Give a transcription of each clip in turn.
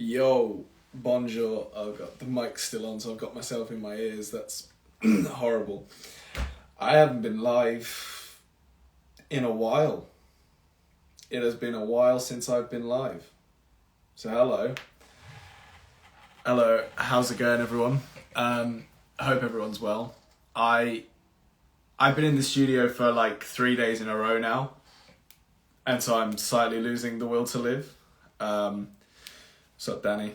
Yo, bonjour. I've got the mic still on, so I've got myself in my ears. That's horrible. I haven't been live in a while. It has been a while since I've been live. So hello. Hello, how's it going, everyone? I hope everyone's well. I've been in the studio for like 3 days in a row now, and so I'm slightly losing the will to live. What's up, Danny?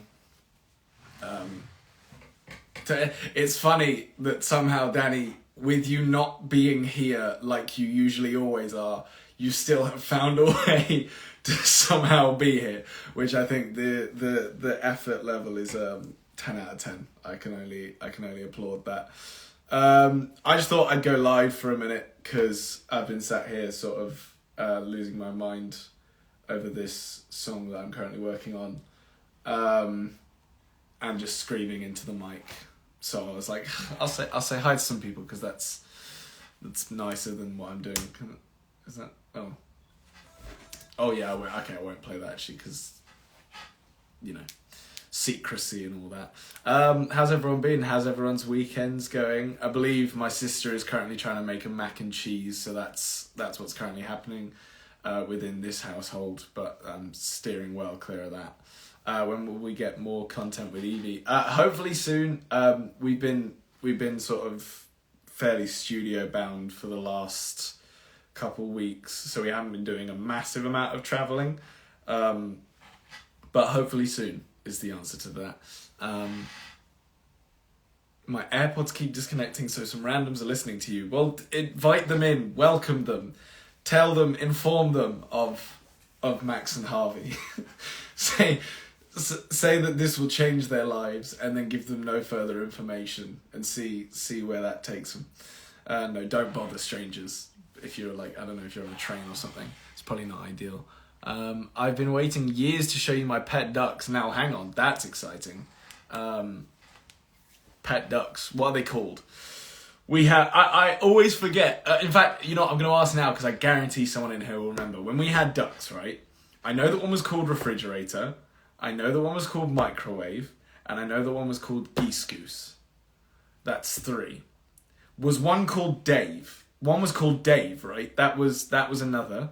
It's funny that somehow, Danny, with you not being here like you usually always are, you still have found a way to somehow be here, which I think the effort level is 10 out of 10. I can only applaud that. I just thought I'd go live for a minute because I've been sat here sort of losing my mind over this song that I'm currently working on, and just screaming into the mic. So I was like, I'll say hi to some people because that's nicer than what I'm doing. Is that? Oh yeah. I won't play that actually because, you know, secrecy and all that. How's everyone been? How's everyone's weekends going? I believe my sister is currently trying to make a mac and cheese, so that's what's currently happening within this household. But I'm steering well clear of that. When will we get more content with Evie? Hopefully soon. We've been sort of fairly studio bound for the last couple weeks, so we haven't been doing a massive amount of travelling. But hopefully soon is the answer to that. My AirPods keep disconnecting, so some randoms are listening to you. Well, invite them in, welcome them, tell them, inform them of Max and Harvey. Say that this will change their lives, and then give them no further information and see where that takes them. No, don't bother strangers. If you're like, I don't know, if you're on a train or something, it's probably not ideal. I've been waiting years to show you my pet ducks. Now, hang on, that's exciting. Pet ducks, what are they called? We have, I always forget. In fact, you know what, I'm going to ask now because I guarantee someone in here will remember. When we had ducks, right? I know that one was called refrigerator. I know the one was called microwave, and I know the one was called geese goose. That's 3. Was one called Dave? One was called Dave, right? That was another.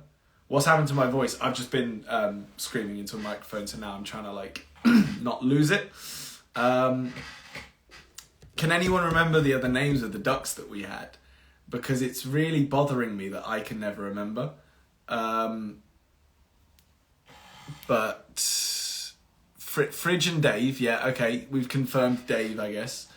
What's happened to my voice? I've just been screaming into a microphone, so now I'm trying to like not lose it. Can anyone remember the other names of the ducks that we had? Because it's really bothering me that I can never remember. But Fridge and Dave, yeah, okay, we've confirmed Dave, I guess.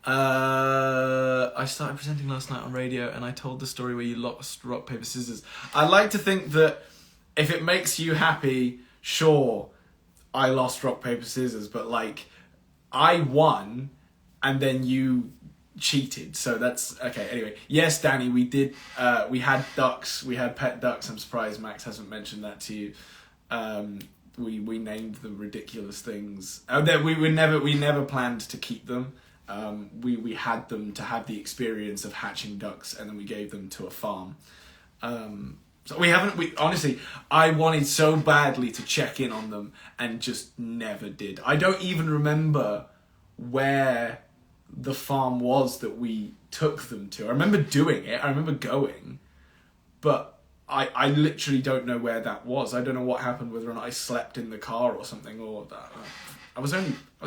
I started presenting last night on radio and I told the story where you lost rock, paper, scissors. I like to think that if it makes you happy, sure, I lost rock, paper, scissors, but like, I won and then you cheated, so that's, okay, anyway. Yes, Danny, we did, we had ducks, we had pet ducks. I'm surprised Max hasn't mentioned that to you. We named them ridiculous things. We never planned to keep them. We had them to have the experience of hatching ducks, and then we gave them to a farm. So honestly, I wanted so badly to check in on them and just never did. I don't even remember where the farm was that we took them to. I remember doing it. I remember going, but I literally don't know where that was. I don't know what happened, whether or not I slept in the car or something, or that. I was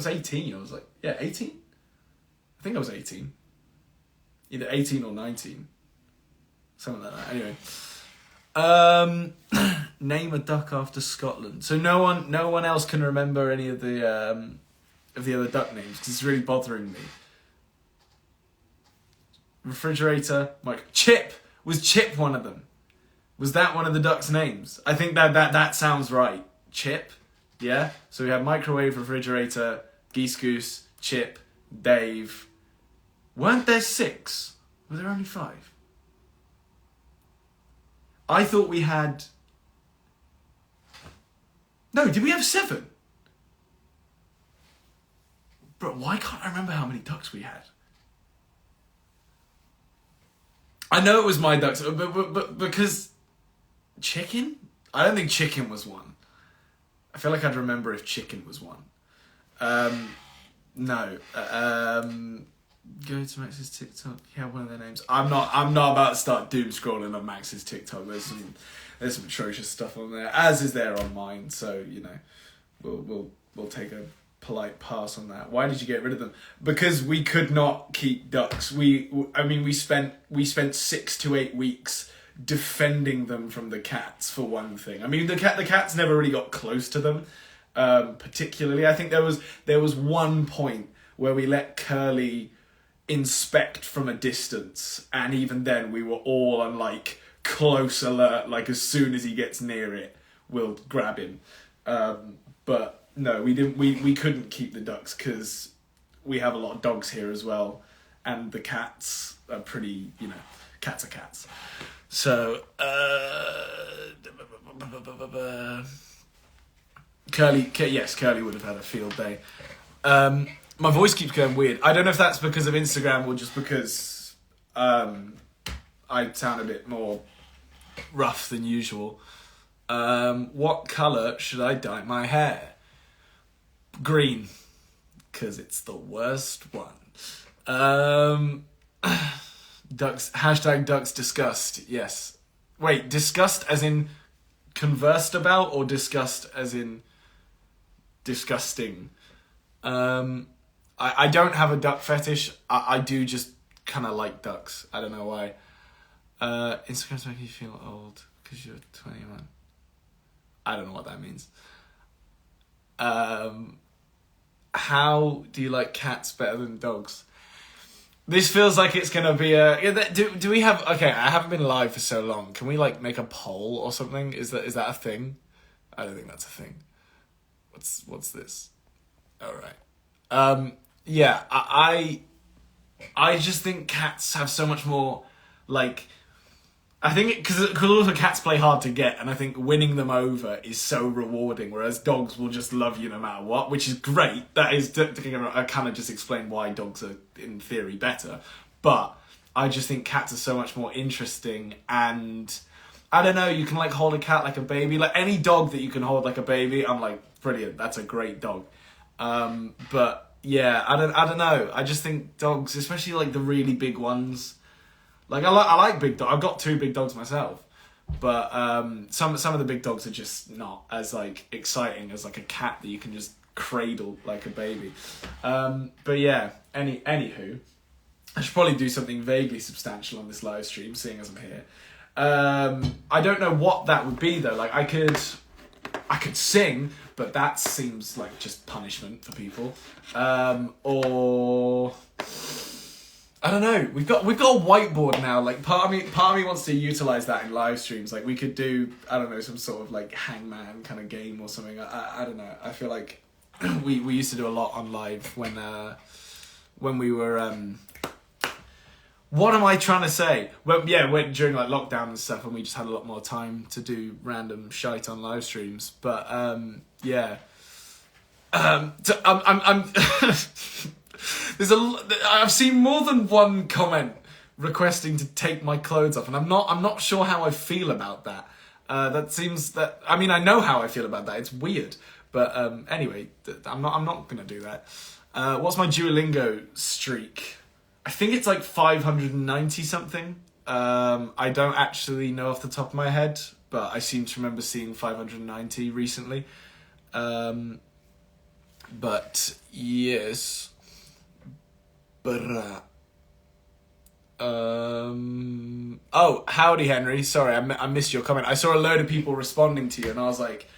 18. I was like, yeah, 18? I think I was 18. Either 18 or 19. Something like that. Anyway. Name a duck after Scotland. So no one else can remember any of the other duck names, because it's really bothering me. Refrigerator, Chip! Was Chip one of them? Was that one of the ducks' names? I think that sounds right. Chip, yeah? So we have microwave, refrigerator, geese goose, Chip, Dave. Weren't there 6? Were there only 5? I thought we had... No, did we have 7? Bro, why can't I remember how many ducks we had? I know it was my ducks, but because... Chicken? I don't think chicken was one. I feel like I'd remember if chicken was one. No. Go to Max's TikTok. Yeah, one of their names. I'm not about to start doom scrolling on Max's TikTok. There's some atrocious stuff on there, as is there on mine. So you know, we'll take a polite pass on that. Why did you get rid of them? Because we could not keep ducks. We spent 6 to 8 weeks defending them from the cats, for one thing. I mean, the cats never really got close to them, particularly. I think there was one point where we let Curly inspect from a distance, and even then we were all on like close alert. Like as soon as he gets near it, we'll grab him. But no, we didn't. We couldn't keep the ducks because we have a lot of dogs here as well, and the cats are pretty. You know, cats are cats. So Curly would have had a field day. My voice keeps going weird. I don't know if that's because of Instagram or just because I sound a bit more rough than usual. What colour should I dye my hair? Green, because it's the worst one. Ducks, hashtag ducks disgust, yes. Wait, disgust as in conversed about, or disgust as in disgusting? I don't have a duck fetish. I do just kind of like ducks. I don't know why. Instagram's making you feel old because you're 21. I don't know what that means. How do you like cats better than dogs? This feels like it's gonna be a. Do we have? Okay, I haven't been live for so long. Can we like make a poll or something? Is that a thing? I don't think that's a thing. What's this? All right. Yeah. I just think cats have so much more like. I think because also cats play hard to get, and I think winning them over is so rewarding, whereas dogs will just love you no matter what, which is great. That is, I kind of just explained why dogs are, in theory, better. But I just think cats are so much more interesting, and I don't know, you can like hold a cat like a baby. Like any dog that you can hold like a baby, I'm like, brilliant, that's a great dog. But yeah, I don't know. I just think dogs, especially like the really big ones, like I like big dogs. I've got 2 big dogs myself, but some of the big dogs are just not as like exciting as like a cat that you can just cradle like a baby. But yeah, anywho, I should probably do something vaguely substantial on this live stream, seeing as I'm here. I don't know what that would be though. Like I could sing, but that seems like just punishment for people. Or I don't know. We've got a whiteboard now. Like part of me wants to utilize that in live streams. Like we could do, I don't know, some sort of like hangman kind of game or something. I don't know. I feel like we used to do a lot on live when we were what am I trying to say? Well, yeah, during like lockdown and stuff, and we just had a lot more time to do random shite on live streams. But yeah, so I'm I've seen more than one comment requesting to take my clothes off, and I'm not sure how I feel about that. I mean, I know how I feel about that. It's weird, but anyway, I'm not gonna do that. What's my Duolingo streak? I think it's like 590 something. I don't actually know off the top of my head, but I seem to remember seeing 590 recently. But yes. Oh, howdy, Henry. Sorry, I missed your comment. I saw a load of people responding to you, and I was like,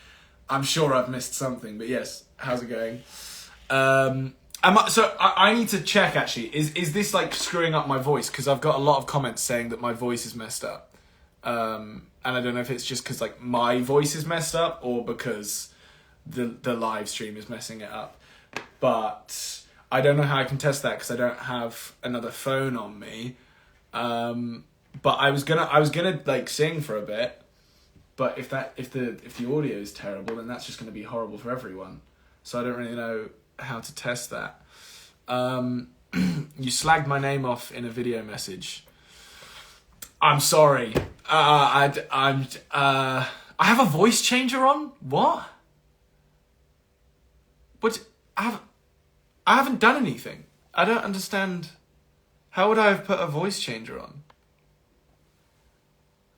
I'm sure I've missed something. But yes, how's it going? I need to check, actually. Is this, like, screwing up my voice? Because I've got a lot of comments saying that my voice is messed up. And I don't know if it's just because, like, my voice is messed up or because the live stream is messing it up. But I don't know how I can test that because I don't have another phone on me. But I was gonna like sing for a bit, but if the audio is terrible, then that's just gonna be horrible for everyone. So I don't really know how to test that. You slagged my name off in a video message. I'm sorry. I have a voice changer on? What? What? I haven't done anything. I don't understand. How would I have put a voice changer on?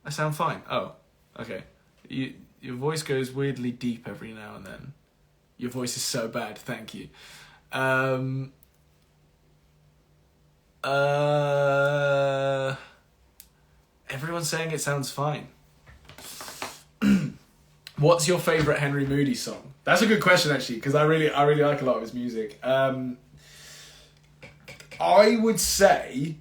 I sound fine. Oh, okay. Your voice goes weirdly deep every now and then. Your voice is so bad. Thank you. Everyone's saying it sounds fine. What's your favourite Henry Moody song? That's a good question, actually, because I really like a lot of his music. I would say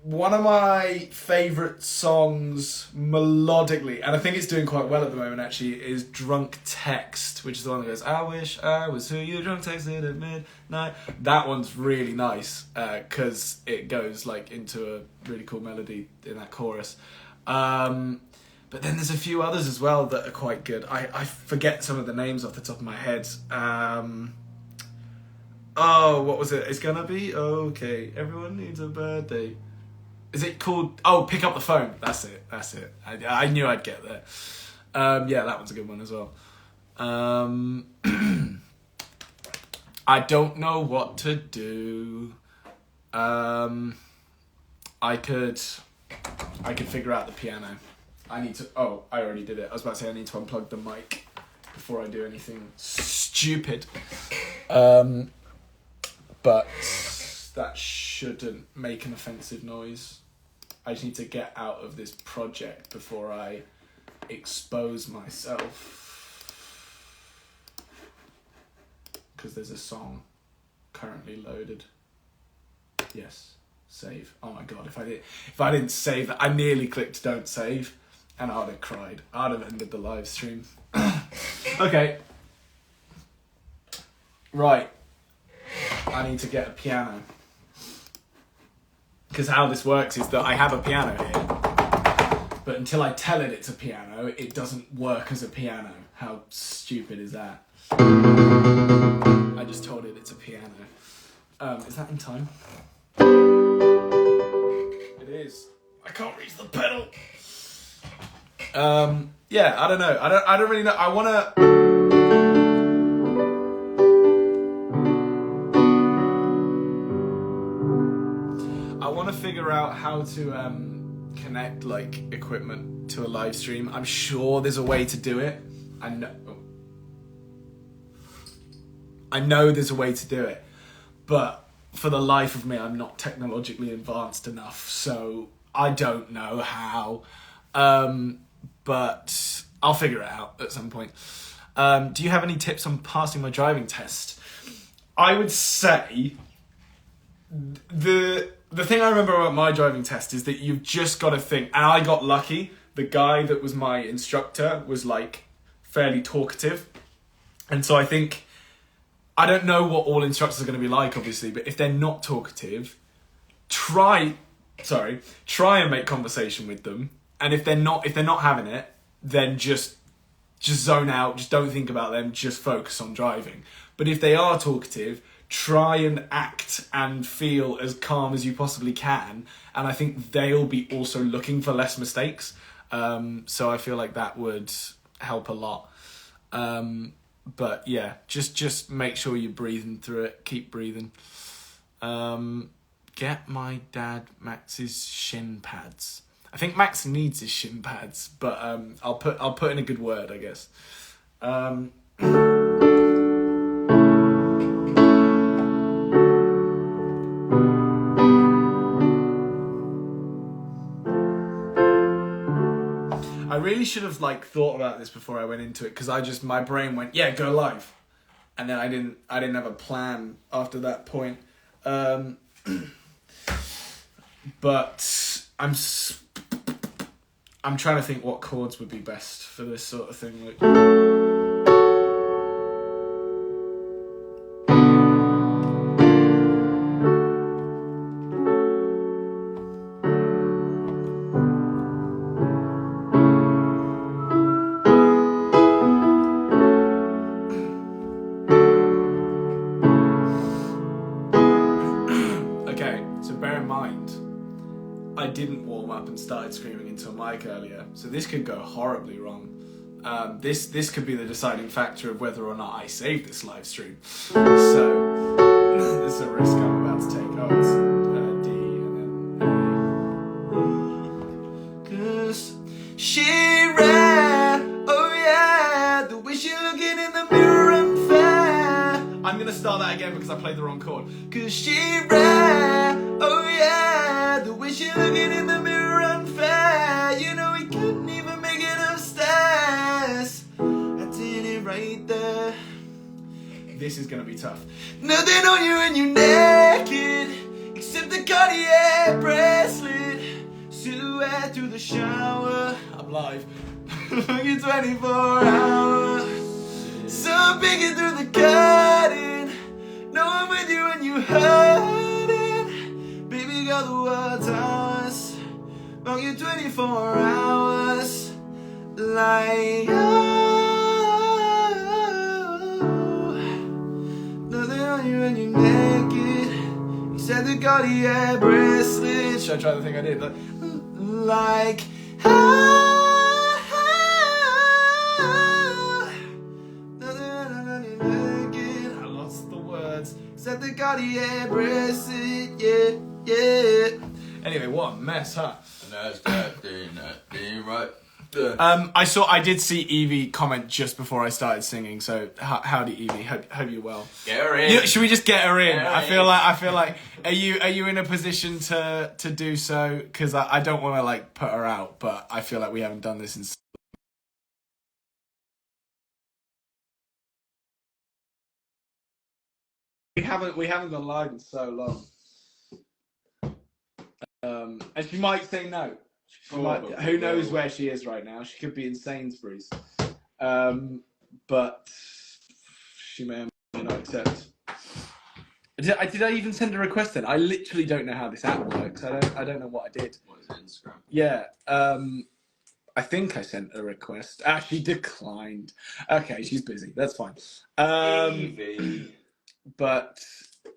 one of my favourite songs melodically, and I think it's doing quite well at the moment, actually, is Drunk Text, which is the one that goes, I wish I was who you drunk texted at midnight. That one's really nice, because it goes like into a really cool melody in that chorus. But then there's a few others as well that are quite good. I forget some of the names off the top of my head. Oh, what was it? It's gonna be okay. Everyone needs a birthday. Is it called... Oh, Pick Up the Phone. That's it. I knew I'd get there. Yeah, that one's a good one as well. I don't know what to do. I could figure out the piano. I need to... Oh, I already did it. I was about to say I need to unplug the mic before I do anything stupid. But that shouldn't make an offensive noise. I just need to get out of this project before I expose myself. Because there's a song currently loaded. Yes, save. Oh my god, if I didn't save that, I nearly clicked don't save, and I'd have cried. I'd have ended the live stream. Okay. Right. I need to get a piano. Because how this works is that I have a piano here, but until I tell it it's a piano, it doesn't work as a piano. How stupid is that? I just told it it's a piano. Is that in time? It is. I can't reach the pedal. Yeah, I don't know. I don't really know. I wanna... figure out how to connect like equipment to a live stream. I'm sure there's a way to do it. I know there's a way to do it, but for the life of me, I'm not technologically advanced enough, so I don't know how. But I'll figure it out at some point. Do you have any tips on passing my driving test? I would say the thing I remember about my driving test is that you've just got to think, and I got lucky, the guy that was my instructor was like fairly talkative. And so I think, I don't know what all instructors are going to be like, obviously, but if they're not talkative, try and make conversation with them. And if they're not having it, then just zone out, just don't think about them, just focus on driving. But if they are talkative, try and act and feel as calm as you possibly can, and I think they'll be also looking for less mistakes. So I feel like that would help a lot. But yeah, just make sure you're breathing through it. Keep breathing. Get my dad Max's shin pads. I think Max needs his shin pads, but I'll put in a good word, I guess. I really should have thought about this before I went into it, because my brain went, yeah, go live, and then I didn't have a plan after that point. But I'm trying to think what chords would be best for this sort of thing. I didn't warm up and started screaming into a mic earlier, so this could go horribly wrong. this could be the deciding factor of whether or not I save this live stream. So this is a risk I'm about to take. Oh, it's D and then A. 'Cause she ran, oh yeah, the way she looking in the mirror unfair. I'm gonna start that again because I played the wrong chord. 'Cause she ran, oh yeah, the way she looking in the mirror unfair. You know he couldn't even make it upstairs. I did it right there. This is gonna be tough. Nothing on you and you're naked, except the Cartier bracelet. Silhouette through the shower. I'm live. Looking 24 hours. So peeking through the curtain. No, I'm with you when you heard it. Baby, got the world's ours. Looking 24 hours. Like nothing on you when you're naked, except the Cartier bracelet. Should I try the thing I did? Like nothing on you naked. I lost the words. Except the Cartier bracelet. Yeah, yeah. Anyway, what a mess, huh? Right. I did see Evie comment just before I started singing. So howdy, Evie. Hope you're well. Get her in. Should we just get her in? Get her I feel like. Are you in a position to do so? Because I don't want to like put her out, but I feel like we haven't done this in. We haven't gone live in so long. And she might say no. Who knows where she is right now? She could be in Sainsbury's, but she may or may not accept. Did I even send a request then? I literally don't know how this app works. I don't know what I did. What is it, Instagram? Yeah, I think I sent a request. She declined. Okay, she's busy. That's fine. Evie. But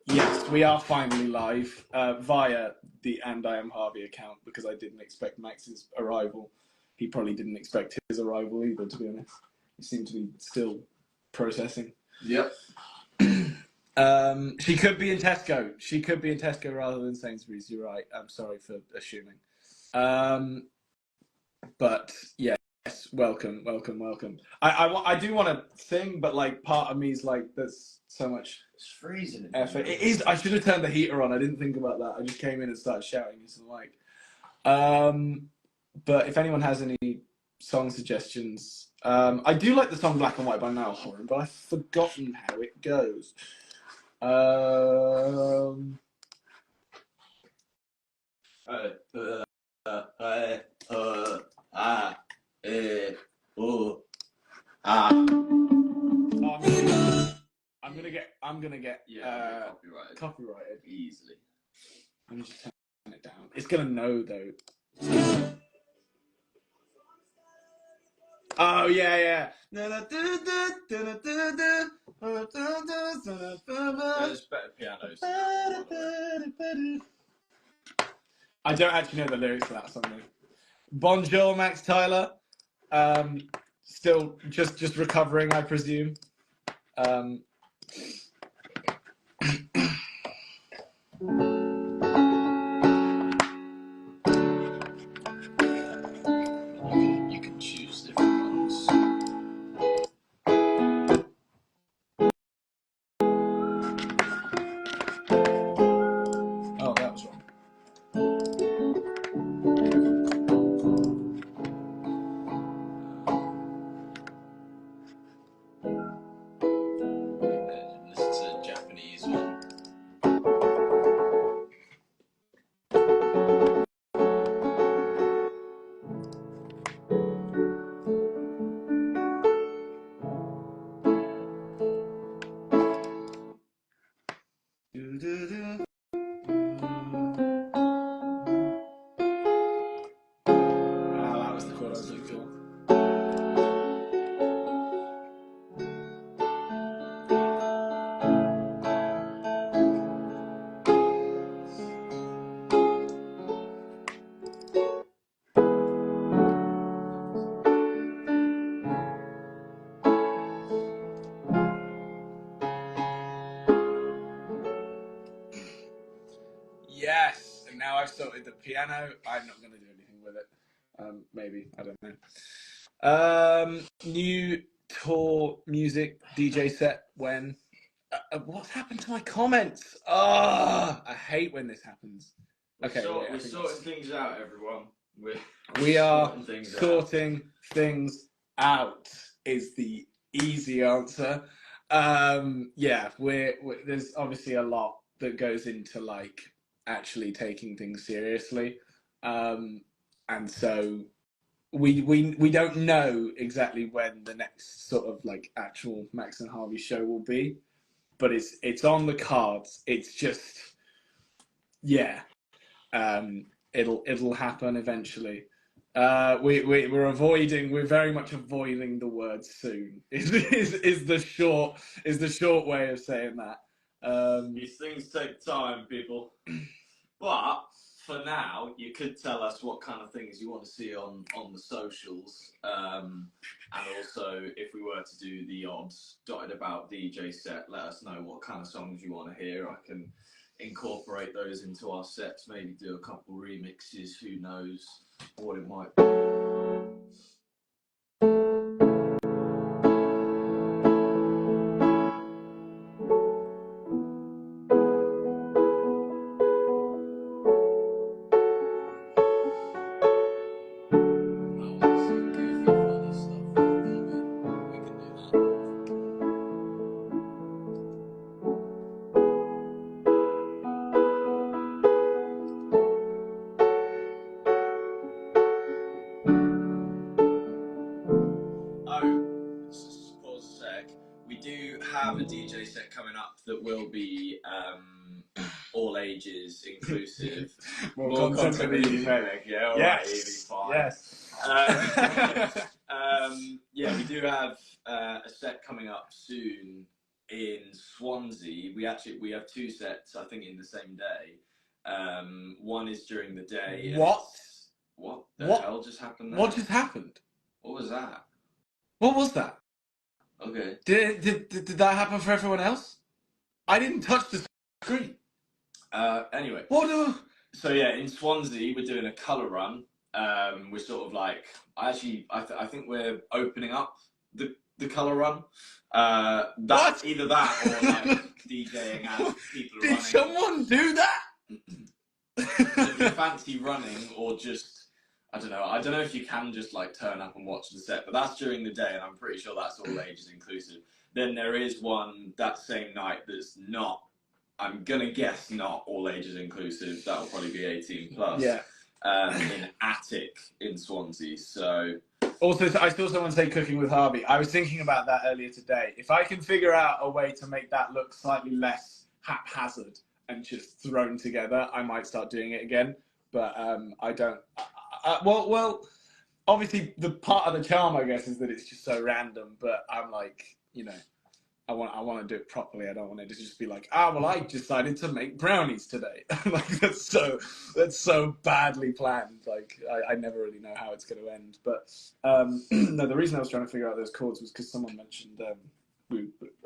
yes, we are finally live via the And I Am Harvey account because I didn't expect Max's arrival. He probably didn't expect his arrival either, to be honest. He seemed to be still processing. Yep. She could be in Tesco. She could be in Tesco rather than Sainsbury's. You're right. I'm sorry for assuming. But yes, welcome. I do want to sing, but like part of me is like, there's so much. It's freezing. Effort. It is. I should have turned the heater on. I didn't think about that. I just came in and started shouting into the mic. But if anyone has any song suggestions, I do like the song "Black and White" by Niall Horan, but I've forgotten how it goes. I'm gonna get copyrighted easily. Let me just turn it down. It's gonna know though. Oh yeah. There's better pianos. I don't actually know the lyrics for that song though. Bonjour, Max Tyler. Still just recovering, I presume. You can choose different ones. Oh, that was wrong. This is a Japanese one. That was the chord I was looking for. Yes, and now I've sorted the piano. I'm not going to do anything with it. Maybe, I don't know. New tour music DJ set when. What's happened to my comments? I hate when this happens. Okay, We're sorting things out, everyone. We are sorting things out. Is the easy answer. Yeah, there's obviously a lot that goes into like actually taking things seriously, and so we don't know exactly when the next sort of like actual Max and Harvey show will be, but it's on the cards. It's just yeah, it'll happen eventually. We're very much avoiding the word soon. Is the short way of saying that. These things take time, people. But for now, you could tell us what kind of things you want to see on the socials, and also if we were to do the odds dotted about DJ set, let us know what kind of songs you want to hear. I can incorporate those into our sets, maybe do a couple remixes. Who knows what it might be. We do have a DJ set coming up that will be all ages inclusive. More content for the Yeah, all yes. right, Evie, fine. Yes. Yeah, we do have a set coming up soon in Swansea. We have two sets, I think, in the same day. One is during the day. What the hell just happened there? What just happened? What was that? What was that? Okay. Did that happen for everyone else? I didn't touch the screen. Anyway. What? So yeah, in Swansea, we're doing a colour run. We're sort of like, I think we're opening up the colour run. What? Either that or like DJing as people are Did running. someone do that? If you fancy running or just, I don't know if you can just like turn up and watch the set, but that's during the day and I'm pretty sure that's all ages inclusive. Then there is one that same night that's not, I'm gonna guess not all ages inclusive. That'll probably be 18 plus. Yeah. In Attic in Swansea. So also, I saw someone say cooking with Harvey. I was thinking about that earlier today. If I can figure out a way to make that look slightly less haphazard and just thrown together, I might start doing it again. But I don't. Well, obviously the part of the charm, I guess, is that it's just so random. But I'm like, I want to do it properly. I don't want it to just be like, I decided to make brownies today. Like that's so badly planned. Like I never really know how it's going to end. But no, the reason I was trying to figure out those chords was because someone mentioned I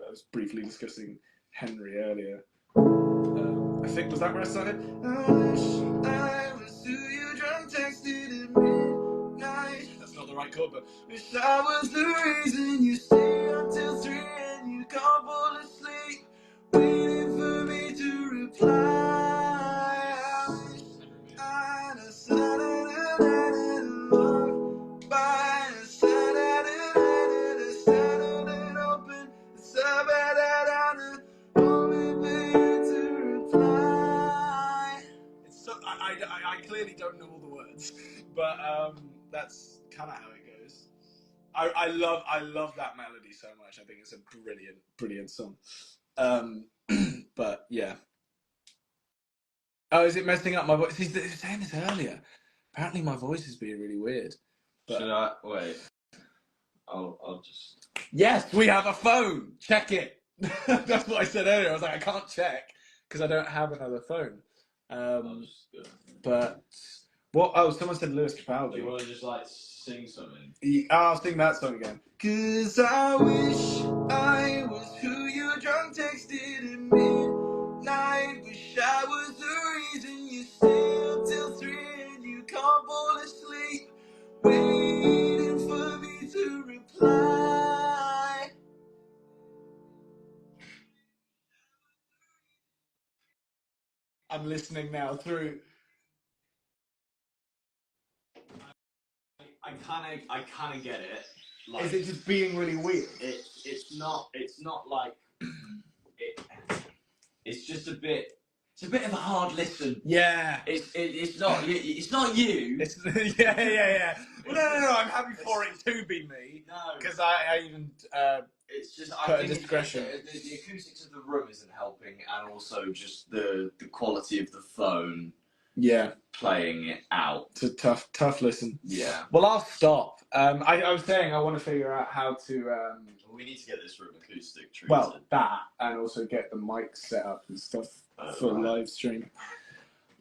was briefly discussing Henry earlier. I think was that where I started? I wish I was who you drunk texted at midnight. That's not the right chord, but wish I was the reason you stay until 3 and you can't fall asleep, waiting for me to reply. I wish I'd have said it locked by a Saturday and open the Saturday to reply. It's so I clearly don't know all the words, but that's kind of how it goes. I love that melody so much. I think it's a brilliant song. But yeah. Oh, is it messing up my voice? He was saying this earlier. Apparently my voice is being really weird. But... Should I wait? I'll just. Yes, we have a phone. Check it. That's what I said earlier. I was like, I can't check because I don't have another phone. But what? Oh, someone said Lewis Capaldi. Do you want to just like sing something? I'll sing that song again. 'Cause I wish I was who you drunk texted at midnight. Wish I was the reason you I'm listening now through. I kind of get it. Like, Is it just being really weird? It's not like it's just a bit. It's a bit of a hard listen. Yeah. It's not you. It's, yeah. Well, no. I'm happy for it to be me. No, because I even it's just put I a think discretion. The acoustics of the room isn't helping, and also just the quality of the phone. Yeah, playing it out. It's a tough listen. Yeah. Well, I'll stop. I was saying I want to figure out how to. Well, we need to get this room acoustic treated. Well, that and also get the mics set up and stuff for live stream.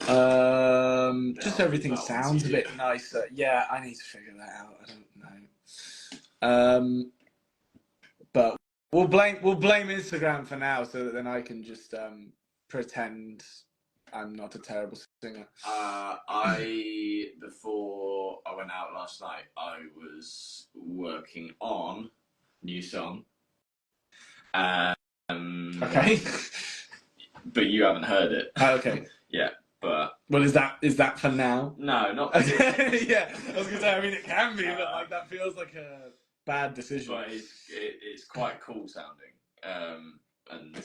Just so everything sounds a bit nicer. Yeah, I need to figure that out. I don't know. But we'll blame Instagram for now, so that then I can just pretend I'm not a terrible singer. Before I went out last night, I was working on a new song. Okay. But you haven't heard it. Okay. Yeah, but well, is that for now? No, not. Yeah, I was gonna say. I mean, it can be, but like that feels like a bad decision. But it's quite cool sounding. And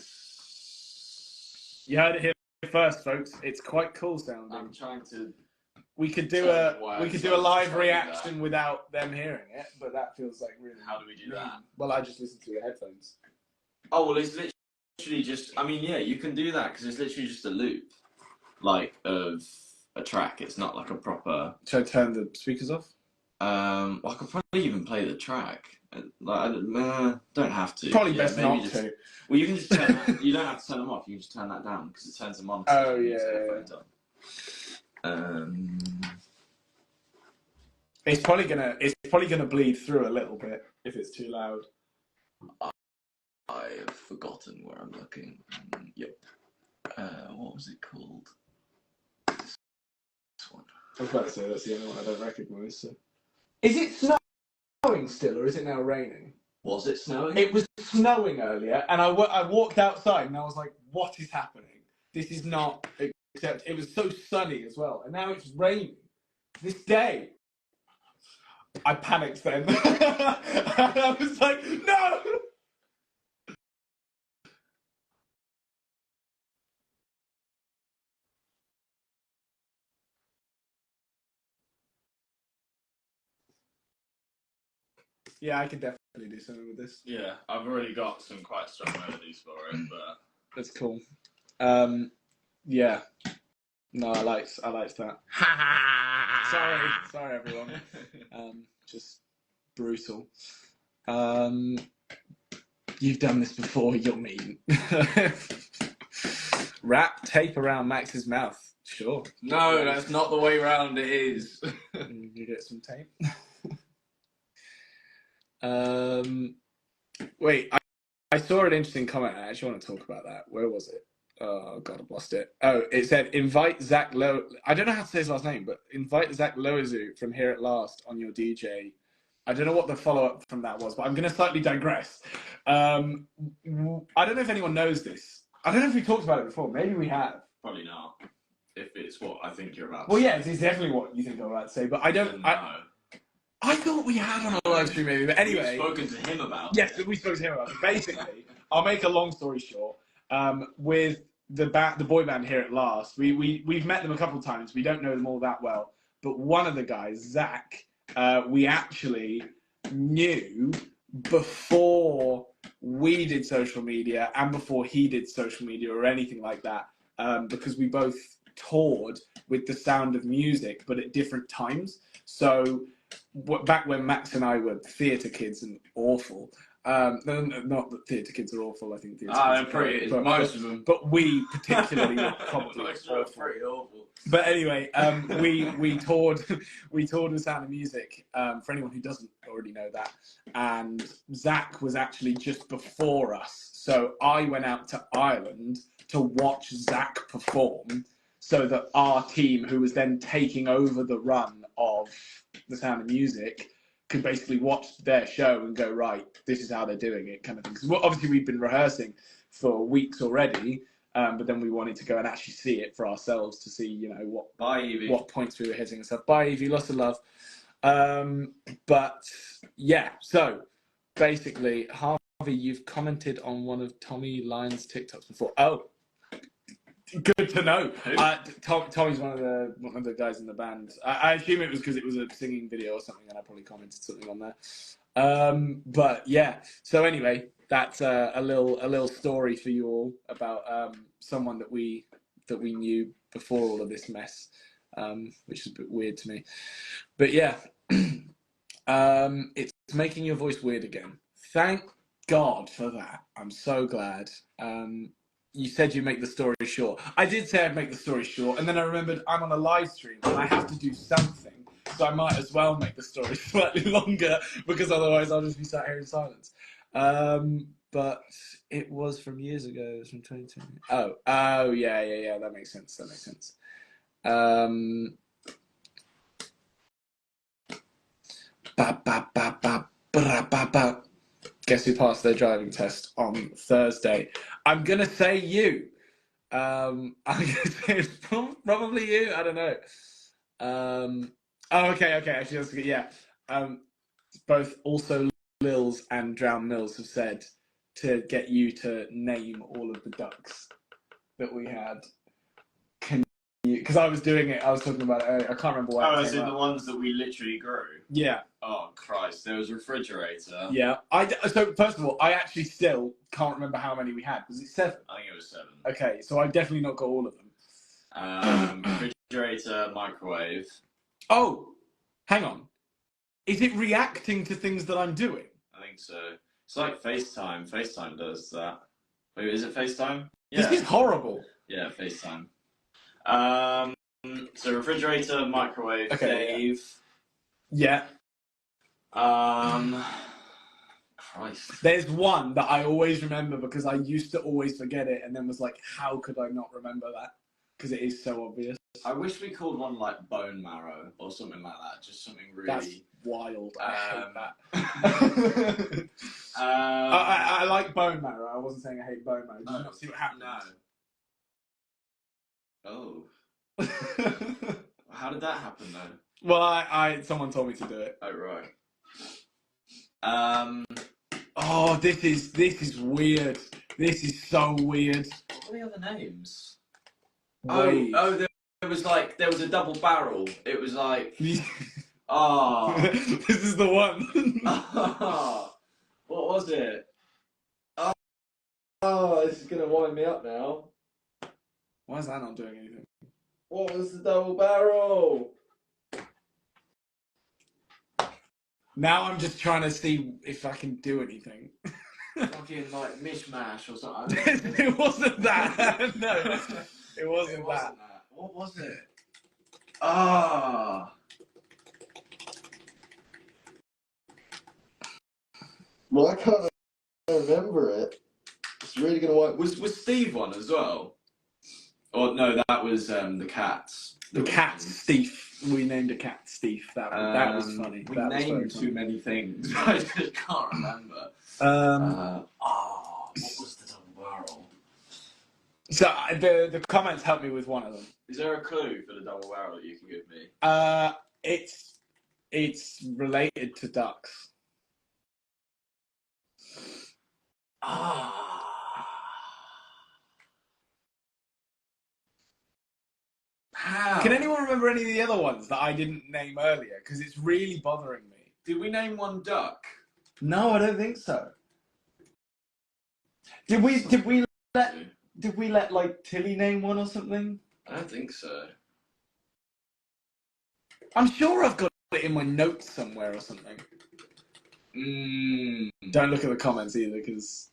you heard it here first, folks. It's quite cool sounding. I'm trying to. We could do a live reaction without them hearing it, but that feels like really. How do we do that? Well, I just listen to your headphones. Oh well, it's literally just. I mean, yeah, you can do that because it's literally just a loop, like of a track. It's not like a proper. Should I turn the speakers off? Well, I could probably even play the track. Like, don't have to. Probably best not to. Well, you can just turn that. You don't have to turn them off. You can just turn that down because it turns them on. Oh yeah. It's probably gonna bleed through a little bit if it's too loud. I've forgotten where I'm looking. Yep. What was it called? This one. I was about to say that's the only one I don't recognise. So. Is it snowing still, or is it now raining? Was it snowing? It was snowing earlier, and I walked outside, and I was like, "What is happening? This is not." Except it was so sunny as well, and now it's raining. This day, I panicked then. I was like, "No!" Yeah, I could definitely do something with this. Yeah, I've already got some quite strong melodies for it, but that's cool. Yeah. No, I liked that. Sorry, everyone. Just brutal. You've done this before. You're mean. Wrap tape around Max's mouth. Sure. No, that's not the way round. It is. You get some tape. Wait, I saw an interesting comment. I actually want to talk about that. Where was it? Oh God, I've lost it. Oh, it said invite Zack Lo. I don't know how to say his last name, but invite Zack Lozu from Here at Last on your DJ. I don't know what the follow-up from that was, but I'm going to slightly digress. I don't know if anyone knows this. I don't know if we talked about it before. Maybe we have. Probably not. If it's what I think you're about. Well, yeah, it's definitely what you think I'm about to say, but I don't. No. I thought we had on a live stream maybe, but anyway. We've spoken to him about Yes, we spoke to him about it. Basically, I'll make a long story short. With the boy band Here at Last, we've met them a couple of times. We don't know them all that well, but one of the guys, Zach, we actually knew before we did social media and before he did social media or anything like that, because we both toured with The Sound of Music, but at different times. So back when Max and I were theatre kids and awful. Not that theatre kids are awful. I think theatre kids are pretty. Most of them, but we particularly were probably pretty awful. But anyway, we toured with Sound of Music. For anyone who doesn't already know that, and Zach was actually just before us. So I went out to Ireland to watch Zach perform, so that our team, who was then taking over the run of The Sound of Music, could basically watch their show and go, right, this is how they're doing it, kind of thing. Because obviously we've been rehearsing for weeks already, but then we wanted to go and actually see it for ourselves to see, you know, Bye, Evie. what points we were hitting and stuff. Bye, Evie. Lots of love. But yeah, so basically, Harvey, you've commented on one of Tommy Lyon's TikToks before. Oh, good to know. Tommy's one of the guys in the band. I assume it was because it was a singing video or something, and I probably commented something on there. But yeah. So anyway, that's a little story for you all about someone that we knew before all of this mess, which is a bit weird to me. But yeah, it's making your voice weird again. Thank God for that. I'm so glad. You said you make the story short. I did say I'd make the story short, and then I remembered I'm on a live stream and I have to do something, so I might as well make the story slightly longer because otherwise I'll just be sat here in silence. But it was from years ago. It was from 2020. Oh, yeah. That makes sense. Guess who passed their driving test on Thursday? I'm gonna say you. I'm gonna say it's probably you. I don't know. Okay. Actually, that's good. Yeah. Both also Lils and Drown Mills have said to get you to name all of the ducks that we had. Because I was doing it, I was talking about it earlier. I can't remember why. Oh, as in the ones that we literally grew? Yeah. Oh, Christ. There was refrigerator. Yeah. So, first of all, I actually still can't remember how many we had. Was it 7? I think it was 7. Okay, so I definitely not got all of them. Refrigerator, microwave. Oh, hang on. Is it reacting to things that I'm doing? I think so. It's like FaceTime. FaceTime does that. Wait, is it FaceTime? Yeah. This is horrible. Yeah, FaceTime. So refrigerator, microwave, okay, Dave. Yeah. Christ. There's one that I always remember because I used to always forget it, and then was like, how could I not remember that? Because it is so obvious. I wish we called one like bone marrow or something like that. Just something really. That's wild. I hate that. I like bone marrow. I wasn't saying I hate bone marrow. Did you not see what happened? No. Oh. How did that happen though? Well, someone told me to do it. Oh right. Oh, this is weird. This is so weird. What are the other names? Wave. Oh, there was a double barrel. It was like. Oh. This is the one. Oh, what was it? Oh, this is gonna wind me up now. Why is that not doing anything? What was the double barrel? Now I'm just trying to see if I can do anything. Fucking like mishmash or something. It wasn't that. No, it wasn't that. What was it? Ah. Well, I can't remember it. It's really gonna work. Was Steve one as well? Or no, that was the cats. The cat Steve. We named a cat Steve. That was funny. We that named was too many things. I just can't remember. What was the double barrel? So the comments helped me with one of them. Is there a clue for the double barrel that you can give me? It's related to ducks. How? Can anyone remember any of the other ones that I didn't name earlier? Because it's really bothering me. Did we name one duck? No, I don't think so. Did we let like Tilly name one or something? I don't think so. I'm sure I've got it in my notes somewhere or something. Don't look at the comments either, because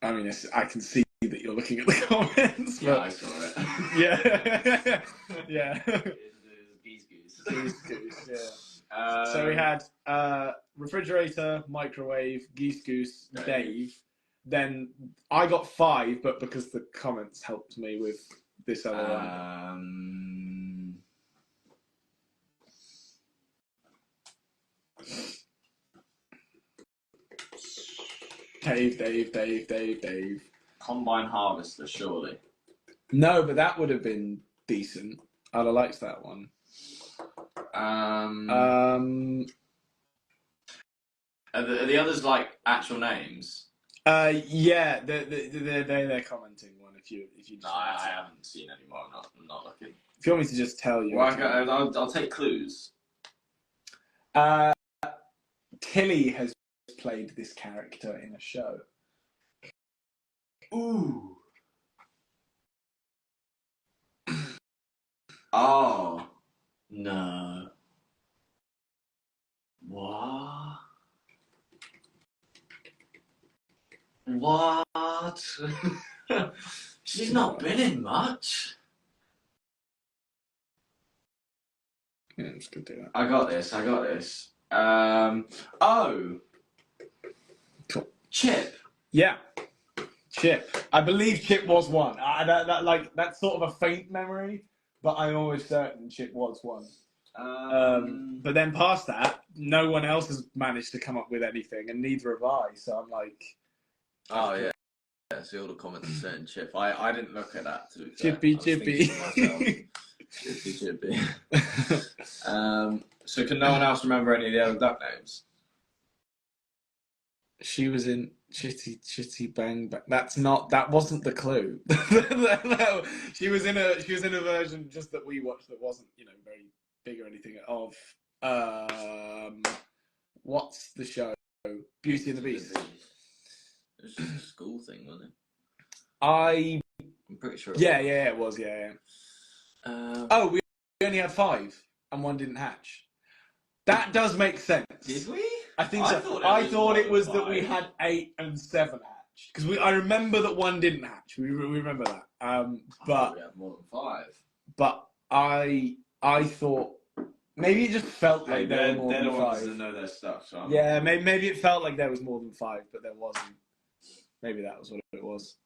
I mean I can see that you're looking at the comments. Yeah, I saw it. Yeah. Yeah. Geese goose. Geese goose, yeah. So we had refrigerator, microwave, geese goose, Dave. Then I got 5, but because the comments helped me with this other one. Dave. Combine harvester, surely. No, but that would have been decent. I'd have liked that one. Are the others like actual names? Yeah, they're commenting one. If you just No, I haven't seen any more. I'm not looking. if you want me to just tell you, Well, I'll take clues. Tilly has played this character in a show. Ooh. Oh. No. What? What? She's not been in much. Yeah, I'm just gonna do that. I got this. Oh. Cool. Chip. Yeah. Chip. I believe Chip was one. That's sort of a faint memory, but I'm always certain Chip was one. But then past that, no one else has managed to come up with anything, and neither have I. So I'm like, oh yeah. Yeah, so all the comments are saying Chip. I didn't look at that. To be Chippy, fair. Chippy. Chippy. So can no one else remember any of the other duck names? She was in Chitty Bang Bang. That wasn't the clue. No, she was in a version just that we watched that wasn't, very big or anything of what's the show? Beauty and the Beast. It was just a school thing, wasn't it? I'm pretty sure. Yeah, it was. Yeah. We only had 5 and one didn't hatch. That does make sense. Did we? I think so. I thought it was that we had 8 and 7 hatched because I remember that one didn't hatch. We remember that. But we had more than 5. But I thought maybe it just felt like there were more than 5. They're the ones that know their stuff. So yeah, maybe it felt like there was more than 5, but there wasn't. Maybe that was what it was.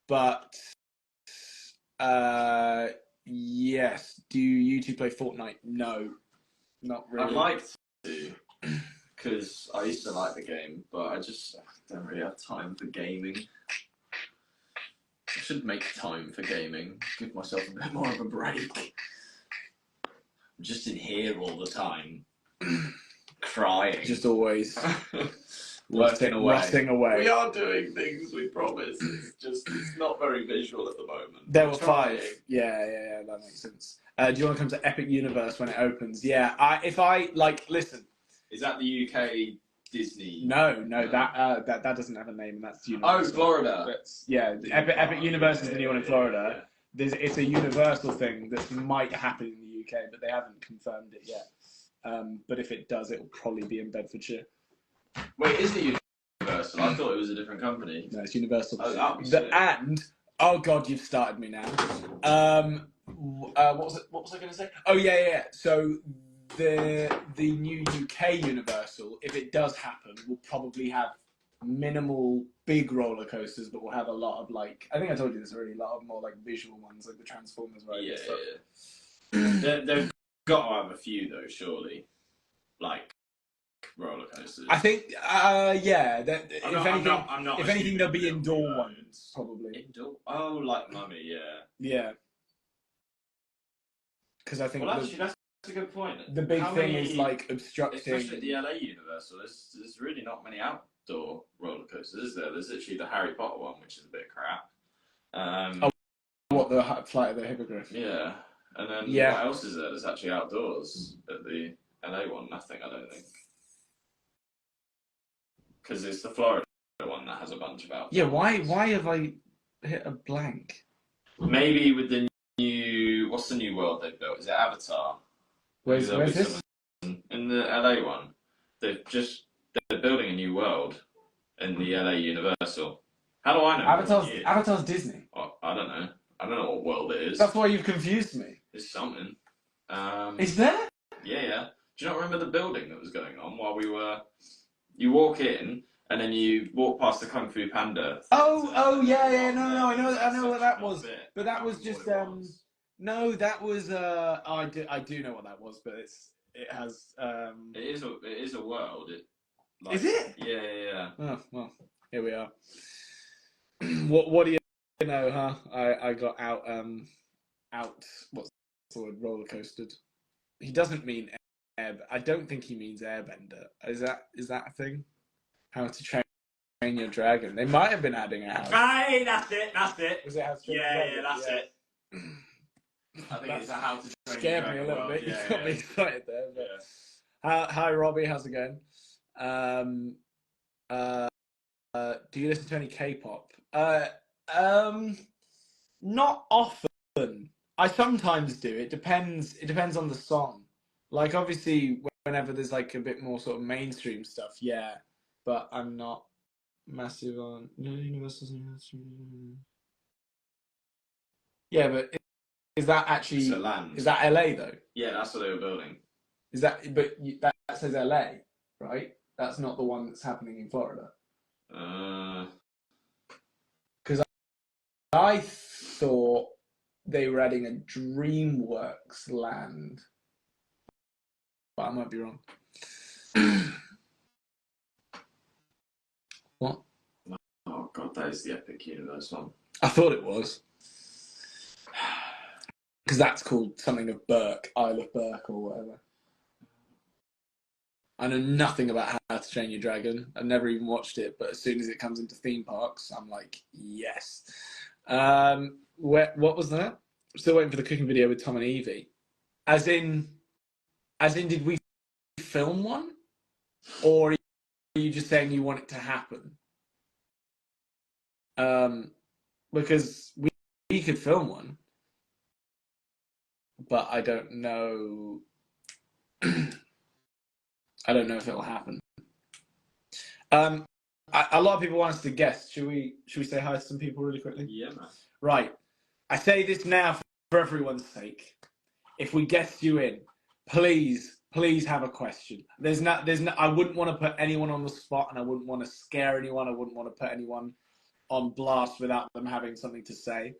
But yes. Do you two play Fortnite? No, not really. I'd like to, because I used to like the game, but I just don't really have time for gaming. I should make time for gaming. Give myself a bit more of a break. I'm just in here all the time, crying. Just always working away. Rusting away. We are doing things, we promise. It's not very visual at the moment. There were 5. Yeah, that makes sense. Do you want to come to Epic Universe when it opens? Yeah, listen. Is that the UK Disney? No, that doesn't have a name, and that's Universal. Oh, Florida. Epic Universe is the new one in Florida. Yeah. It's a Universal thing that might happen in the UK, but they haven't confirmed it yet. But if it does, it will probably be in Bedfordshire. Wait, is it Universal? I thought it was a different company. No, it's Universal. Oh, that was sick. And oh god, you've started me now. What was I going to say? Oh yeah. So the new UK Universal, if it does happen, will probably have minimal big roller coasters, but we'll have a lot of I think I told you this already. A lot of more visual ones, like the Transformers ride. Yeah. They've got to have a few though, surely. Roller coasters. I think, yeah. If anything, there'll be indoor ones, probably. Indoor? Oh, like Mummy, yeah. Yeah. Because I think actually, that's a good point. The big thing is obstructing. Especially at the LA Universal, there's really not many outdoor roller coasters, is there? There's literally the Harry Potter one, which is a bit crap. The Flight of the Hippogriff? Yeah. And then what else is there that's actually outdoors at the LA one? Nothing, I don't think. Because it's the Florida one that has a bunch of outdoors. Yeah, why have I hit a blank? Maybe with the what's the new world they've built? Is it Avatar? Where's this? In the LA one. They're building a new world in the LA Universal. How do I know? Avatar's Disney. Oh, I don't know. I don't know what world it is. That's why you've confused me. It's something. Is there? Yeah. Do you not remember the building that was going on while we were... You walk in, and then you walk past the Kung Fu Panda. Yeah. No, I know what that was. But that was just... No, that was... I do know what that was, but it has... It is a world. Is it? Yeah. Oh, well, here we are. What do you know, huh? I got out what's the word, roller coastered. He doesn't mean air. I don't think he means airbender. Is that a thing? How to Train Your Dragon. They might have been adding a house. Right, that's it. Was it How to Train Your Yeah, Dragon? yeah, that's it. I think it's a How to Train Your Scared Dragon me a little world. bit. You got me excited there. But... Yeah. Hi, Robbie. How's it going? Do you listen to any K-pop? Not often. I sometimes do. It depends. It depends on the song. Like, obviously, whenever there's like a bit more sort of mainstream stuff, yeah. But I'm not massive on Universal. Yeah, but is that actually? It's a land. Is that LA though? Yeah, that's what they were building. Is that? But that says LA, right? That's not the one that's happening in Florida. Because I thought they were adding a DreamWorks land, but I might be wrong. What? Oh god, that is the Epic Universe one. I thought it was. Because that's called something of Burke, Isle of Burke or whatever. I know nothing about How to Train Your Dragon. I've never even watched it, but as soon as it comes into theme parks, I'm like, yes. What was that? I'm still waiting for the cooking video with Tom and Evie. As in, did we film one? Or are you just saying you want it to happen? Because we could film one, but I don't know. I don't know if it'll happen. A lot of people want us to guess. Should we say hi to some people really quickly? Yeah, man. Right. I say this now for everyone's sake. If we guess you in, please have a question. There's no. I wouldn't want to put anyone on the spot, and I wouldn't want to scare anyone. I wouldn't want to put anyone on blast without them having something to say.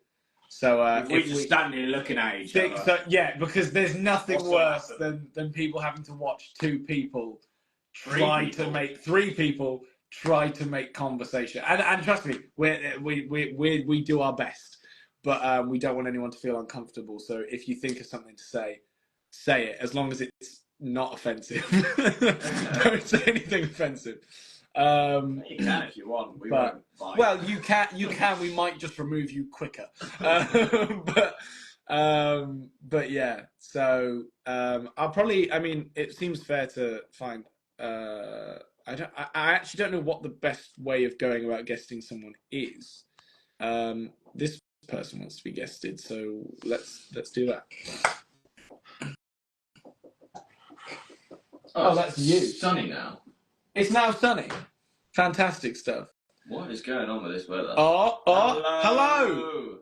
So if we just stand here looking at each other. So yeah, because there's nothing worse than people having to watch two people try to make conversation. And trust me, we do our best, but we don't want anyone to feel uncomfortable. So if you think of something to say it, as long as it's not offensive. Don't say anything offensive. You can if you want. Well, you can. We might just remove you quicker. But yeah. So I'll probably. I mean, it seems fair to find. I actually don't know what the best way of going about guesting someone is. This person wants to be guested, so let's do that. Oh, that's you. Sunny now. It's now sunny. Fantastic stuff. What is going on with this weather? Hello.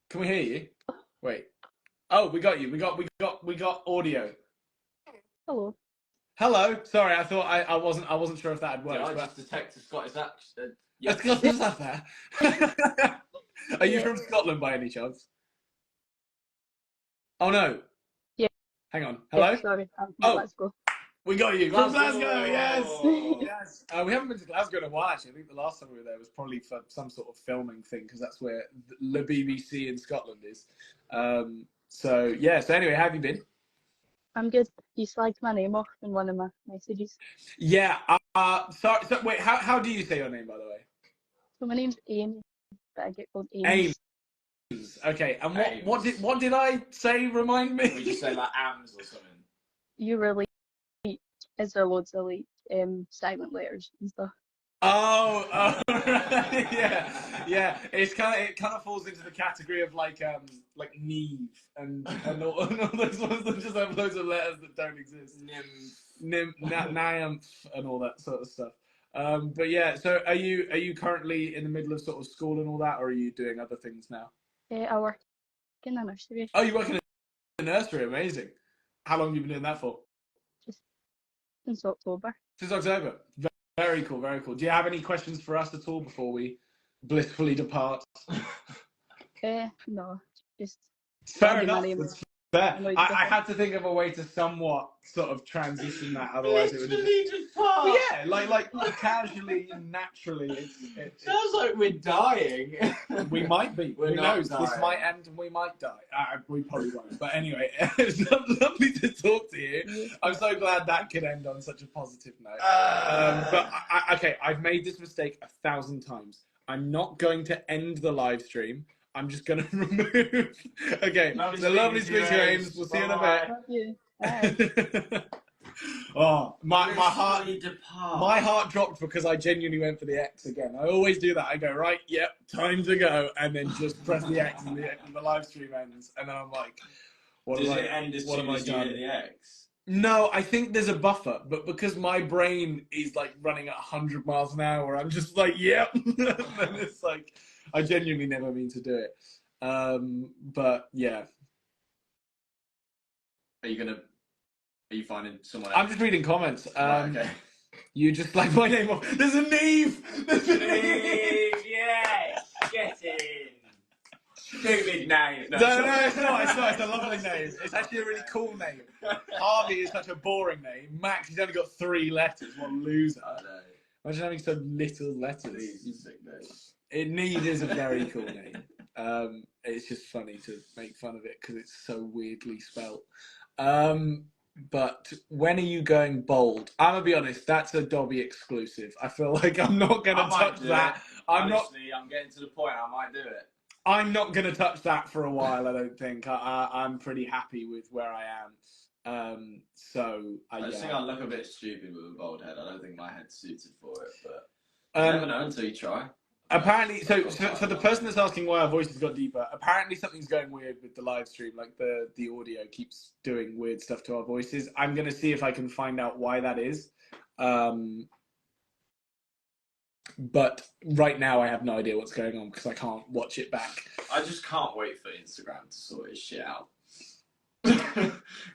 Can we hear you? Wait. Oh, we got you. We got audio. Hello. Sorry, I thought I wasn't sure if that had worked. Did I just detect a Scottish accent? Yeah. Scottish accent. Are you from Scotland by any chance? Oh no. Yeah. Hang on. Hello. Yeah, sorry. Let's go. We got you. From Glasgow, yes. Yes. We haven't been to Glasgow in a while, actually. I think the last time we were there was probably for some sort of filming thing, because that's where the BBC in Scotland is. So anyway, how have you been? I'm good. You slagged my name off in one of my messages. Yeah. Sorry. So wait, how do you say your name, by the way? So my name's Amy, but I get called Ames. Ames. Okay. And what did I say? Remind me. Would you say like Ams or something? You really. Is there loads of like silent letters and stuff? Oh, yeah. It kind of falls into the category of like Neve and all those ones that just have loads of letters that don't exist. Nymph and all that sort of stuff. But yeah, so are you currently in the middle of sort of school and all that, or are you doing other things now? I work in a nursery. Oh, you work in a nursery? Amazing. How long have you been doing that for? Since October. Since October. Very cool, very cool. Do you have any questions for us at all before we blissfully depart? No, just fair enough. But Lloyd I Griffith. had to think of a way to somewhat sort of transition that, otherwise it would have Literally just passed. Well, yeah, like casually and naturally. Sounds like we're dying. We might be. We're Who not knows? This dying. might end and we might die. We probably won't. But anyway, it's lovely to talk to you. I'm so glad that could end on such a positive note. But okay, I've made this mistake 1,000 times. I'm not going to end the live stream. I'm just going to remove. Okay, lovely speaking to you, Ames. We'll see you in a bit. Love you. Bye. Oh, my heart dropped because I genuinely went for the X again. I always do that. I go, right, yep, time to go, and then just press the X and the live stream ends. And then I'm like, Does it end as soon as you hit the X? No, I think there's a buffer, but because my brain is like running at 100 miles an hour, I'm just like, yep. And it's like, I genuinely never mean to do it. But yeah. Are you finding someone else? I'm just reading comments. Right, okay. You just like my name. There's a Neve! There's a Neve! Yes! Get in! Stupid name! No, it's not. It's a lovely name. It's actually a really cool name. Harvey is such a boring name. Max, he's only got 3 letters. What a loser. I know. Imagine having so little letters. Neve's a sick name. Neve is a very cool name. It's just funny to make fun of it because it's so weirdly spelt. But when are you going bold? I'm gonna be honest, that's a Dobby exclusive. I feel like I'm not gonna touch that. I'm getting to the point I might do it. I'm not gonna touch that for a while. I don't think. I'm pretty happy with where I am. I just think I look a bit stupid with a bald head. I don't think my head's suited for it, but you never know until you try. Apparently, so for the person that's asking why our voices got deeper, apparently something's going weird with the live stream. Like the audio keeps doing weird stuff to our voices. I'm going to see if I can find out why that is. But right now I have no idea what's going on because I can't watch it back. I just can't wait for Instagram to sort his shit out.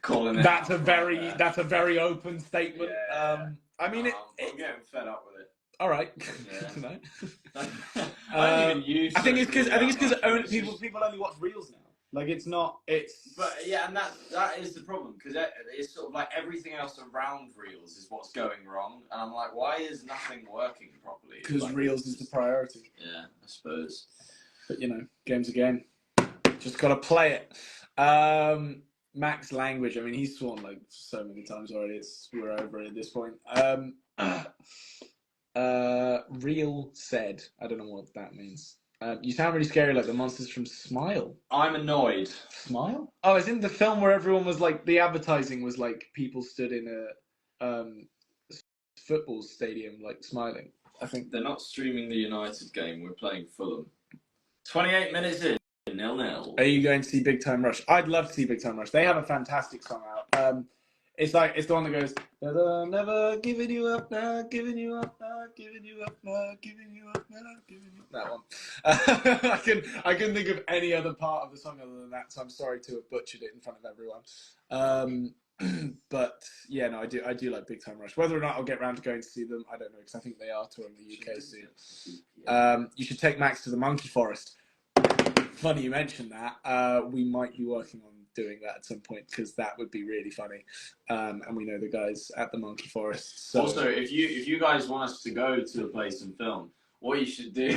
Calling it. That's a very open statement. Yeah. I mean, I'm getting fed up with it. All right. Yeah. I don't even use. I think it's because people only watch reels now. Like it's. But yeah, and that is the problem because it's sort of like everything else around reels is what's going wrong, and I'm like, why is nothing working properly? Because like, reels is the priority. Yeah, I suppose. But game's a game. Just gotta play it. Max language. I mean, he's sworn like so many times already. We're over it at this point. Real said. I don't know what that means. You sound really scary, like the monsters from Smile. I'm annoyed. Smile? Oh, it's in the film where everyone was like, the advertising was like people stood in a football stadium, like smiling. I think They're not streaming the United game. We're playing Fulham. 28 minutes in, 0-0. Are you going to see Big Time Rush? I'd love to see Big Time Rush. They have a fantastic song out. It's the one that goes, never giving you up, not giving you up, not giving you up, not giving you up, not giving you up. That one. I couldn't think of any other part of the song other than that, so I'm sorry to have butchered it in front of everyone. But yeah, no, I do like Big Time Rush. Whether or not I'll get around to going to see them, I don't know, because I think they are touring the UK soon. You should take Max to the Monkey Forest. Funny you mentioned that. We might be working on doing that at some point because that would be really funny. And we know the guys at the Monkey Forest. So. Also, if you guys want us to go to a place and film, what you should do.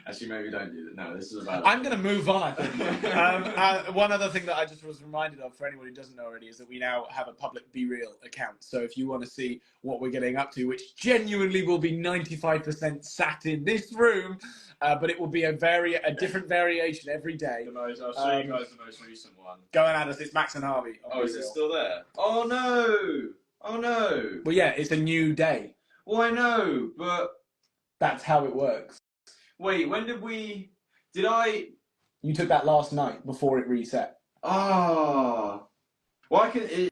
Actually, maybe don't do that. No, this is about. I'm going to move on, I think. One other thing that I just was reminded of, for anyone who doesn't know already, is that we now have a public Be Real account. So if you want to see what we're getting up to, which genuinely will be 95% sat in this room, but it will be a different variation every day. I'll show you guys the most recent one. Going at us, it's Max and Harvey. Oh, is it still there? Oh no! Oh no! Well, yeah, it's a new day. Well, I know, but that's how it works. Wait, when did we... Did I... You took that last night before it reset. Ah. Why can it...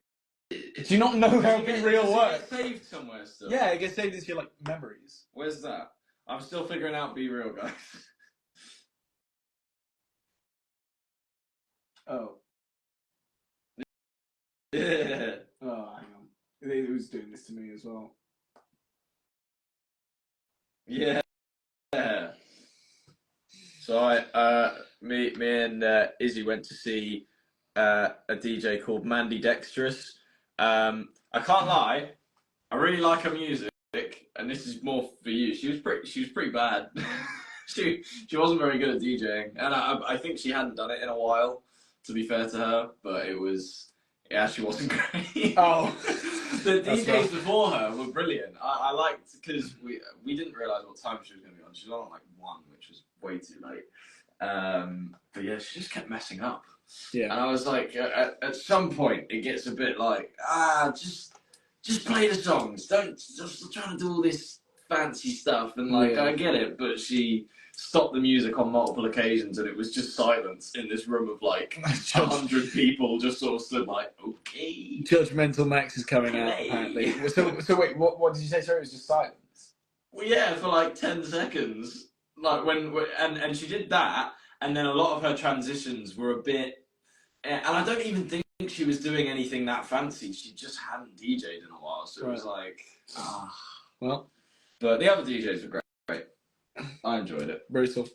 Do you not know how Be Real works? Does it get saved somewhere still? Yeah, it gets saved as your, like, memories. Where's that? I'm still figuring out Be Real, guys. Oh. Yeah. Oh, hang on. It was doing this to me as well. Yeah. So me and Izzy went to see a DJ called Mandy Dextrus. I can't lie, I really like her music, and this is more for you. She was pretty bad. she wasn't very good at DJing, and I think she hadn't done it in a while. To be fair to her, but it actually wasn't great. Oh, the DJs before her were brilliant. I liked, because we didn't realise what time she was going to be on. She was on at like 1, which was way too late. But yeah, she just kept messing up. yeah. And I was like, at some point, it gets a bit like, just play the songs. Don't just trying to do all this fancy stuff. And like, Yeah. I get it, but she stopped the music on multiple occasions, and it was just silence in this room of like 100 people, just sort of stood like, okay. Judgmental Max is coming out, Play. apparently. So wait, what did you say? Sorry, it was just silence. Well, yeah, for like 10 seconds. Like and she did that, and then a lot of her transitions were a bit, and I don't even think she was doing anything that fancy. She just hadn't DJ'd in a while, so it was like, Well, but the other DJs were great. I enjoyed it. brutal.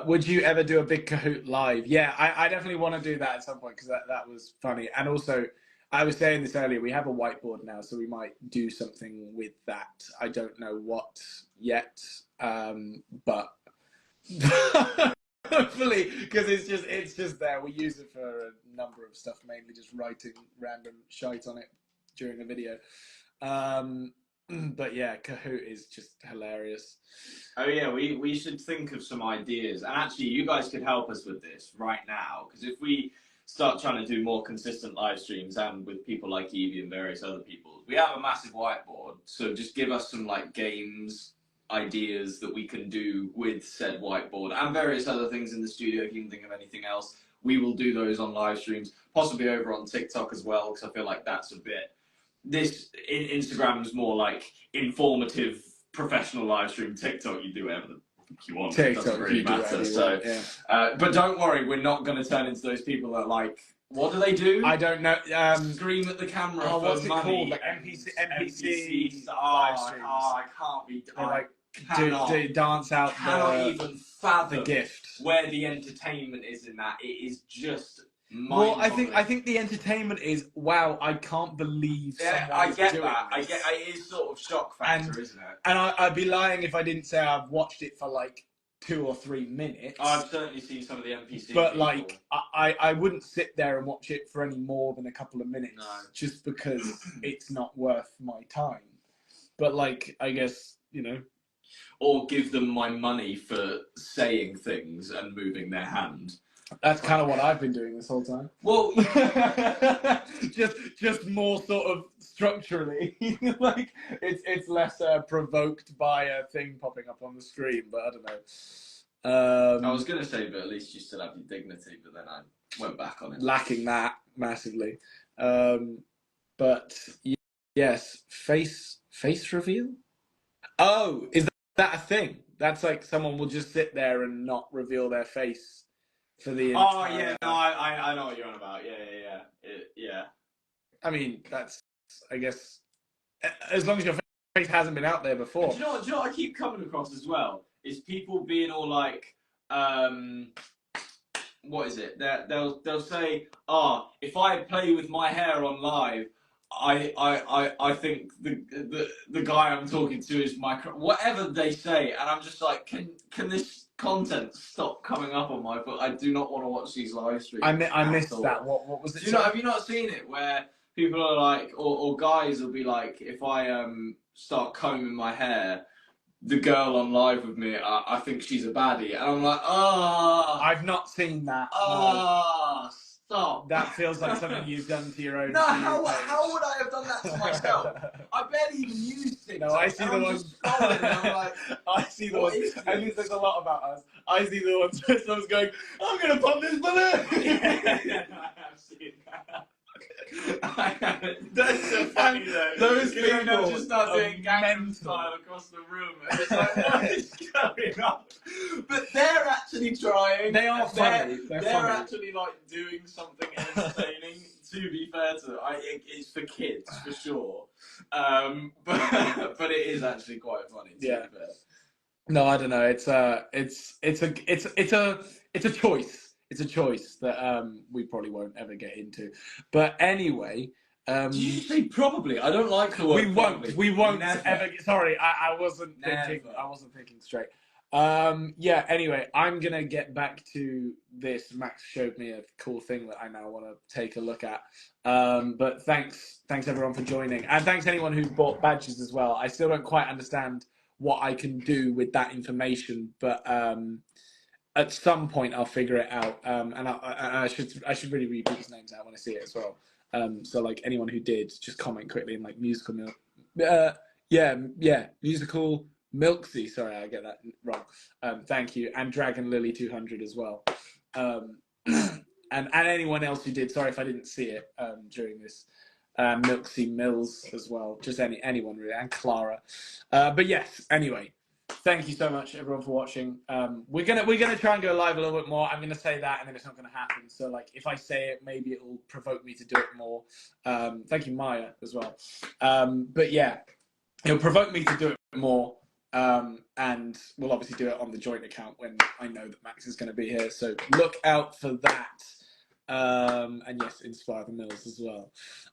Would you ever do a big Kahoot live? Yeah, I definitely want to do that at some point, because that was funny. And also, I was saying this earlier, we have a whiteboard now, so we might do something with that. I don't know what yet, but hopefully, because it's just there. We use it for a number of stuff, mainly just writing random shite on it during a video. But yeah, Kahoot is just hilarious. Oh yeah, we should think of some ideas, and actually, you guys could help us with this right now, because if we start trying to do more consistent live streams, and with people like Evie and various other people, we have a massive whiteboard. So just give us some like games ideas that we can do with said whiteboard, and various other things in the studio. If you can think of anything else, we will do those on live streams, possibly over on TikTok as well, because I feel like that's a bit. Instagram is more like informative, professional live stream. TikTok, you do whatever the fuck you want. TikTok, it doesn't really matter. So, yeah. But don't worry, we're not going to turn into those people that like. What do they do? I don't know. Scream at the camera for what's it money. called? Like NPC live streams. I can't be. They like cannot, do dance out cannot even fathom the gift. where the entertainment is in that. It is just. Well, I think the entertainment is, wow, I can't believe. Yeah, I get that. This. It is sort of shock factor, isn't it? And I'd be lying if I didn't say I've watched it for like 2 or 3 minutes. I've certainly seen some of the NPC. But people. like, I wouldn't sit there and watch it for any more than a couple of minutes, just because it's not worth my time. But like, I guess, you know. Or give them my money for saying things and moving their hand. That's kind of what I've been doing this whole time. Well, just more sort of structurally, like it's less provoked by a thing popping up on the screen. But I don't know. I was gonna say, but at least you still have your dignity. But then I went back on it, lacking that massively. But yes, face reveal. Oh, is that a thing? That's like someone will just sit there and not reveal their face. For the entire... yeah, no, I know what you're on about. Yeah. I mean, that's, I guess, as long as your face hasn't been out there before. Do you know what I keep coming across as well? Is people being all like, what is it? They'll say, if I play with my hair on live, I think the guy I'm talking to is my whatever they say, and I'm just like, can this content stop coming up on my foot? I do not want to watch these live streams. I missed that. What was it? Have you not seen it where people are like, or guys will be like, if I start combing my hair, the girl on live with me, I think she's a baddie, and I'm like, I've not seen that. Stop. That feels like something you've done to your own. No, how would I have done that to myself? I barely even use TikTok. No, I see the ones. I'm like, I see the ones. At least there's a lot about us. I see the ones where someone's going, "I'm gonna pop this balloon." Yeah, I've seen that. That's so funny though. Those people just start doing Gangnam Style across the room, and it's like, what is going on? But they're actually trying. They are funny. They're funny. actually like doing something entertaining. To be fair to them, it's for kids for sure. But it is actually quite funny. To be fair. No, I don't know. It's a choice. it's a choice that we probably won't ever get into. But anyway, Did you say probably? I don't like the word probably. we won't Never. ever. Sorry, I wasn't thinking. Never. I wasn't thinking straight. Yeah. Anyway, I'm gonna get back to this. Max showed me a cool thing that I now want to take a look at. But thanks everyone for joining, and thanks anyone who bought badges as well. I still don't quite understand what I can do with that information, but at some point I'll figure it out. And I should really read people's names out when I see it as well. So like anyone who did, just comment quickly in like musical musical Milksy. Sorry, I get that wrong. Thank you, and Dragon Lily 200 as well. And anyone else who did. Sorry if I didn't see it during this. Milksy Mills as well. Just anyone really, and Clara. But yes. Anyway, thank you so much everyone for watching. We're gonna try and go live a little bit more. I'm gonna say that, and then it's not gonna happen. So like, if I say it, maybe it will provoke me to do it more. Thank you, Maya, as well. But yeah, it'll provoke me to do it more. And we'll obviously do it on the joint account when I know that Max is going to be here. So look out for that. And yes, Inspire the Mills as well.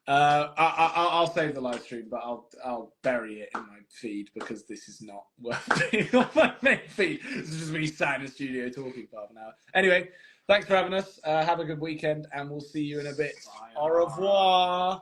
I'll save the live stream, but I'll bury it in my feed because this is not worth being on my main feed. This is just me sat in a studio talking for half an hour. Anyway, thanks for having us. Have a good weekend, and we'll see you in a bit. Au revoir.